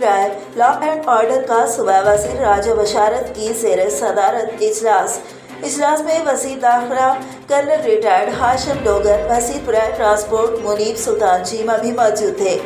برائے law and order کا صوبہ وزیر راجہ بشارت کی زیر صدارت اجلاس میں وزیر داخلہ کرنل ریٹائرڈ ہاشم ڈوگر، وزیر برائے ٹرانسپورٹ منیب سلطان چیمہ بھی موجود تھے۔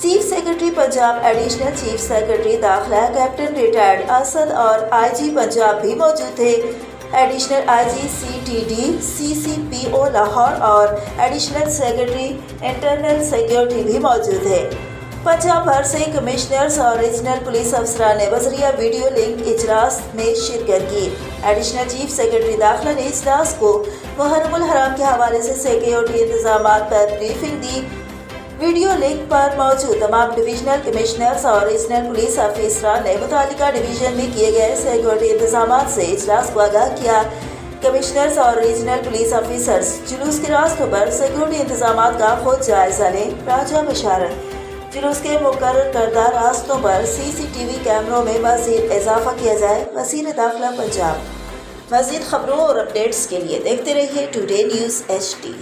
Chief secretary Punjab, additional chief secretary داخلہ کیپٹن ریٹائرڈ اسد اور آئی جی پنجاب بھی موجود تھے۔ Additional I G C T D C C P O Lahore اور ایڈیشنل سیکرٹری انٹرنل سیکیورٹی بھی موجود تھے۔ پنجاب بھر سے کمشنرز اور ریجنل پولیس افسران نے بذریعہ ویڈیو لنک اجلاس میں شرکت کی۔ ایڈیشنل چیف سیکرٹری داخلہ نے اجلاس کو محرم الحرام کے حوالے سے سیکیورٹی انتظامات پر بریفنگ دی۔ ویڈیو لنک پر موجود تمام ڈویژنل کمشنرز اور ریجنل پولیس افسران نے متعلقہ ڈویژن میں کیے گئے سیکیورٹی انتظامات سے اجلاس کو آگاہ کیا۔ کمشنرز اور ریجنل پولیس افسرز جلوس کے راستوں پر سیکیورٹی انتظامات کا خود جائزہ لیں۔ راجہ بشارت: جلوس کے مقرر کردہ راستوں پر سی سی ٹی وی کیمروں میں مزید اضافہ کیا جائے۔ وزیر داخلہ پنجاب۔ مزید خبروں اور اپڈیٹس کے لیے دیکھتے رہیے ٹوڈے نیوز HD۔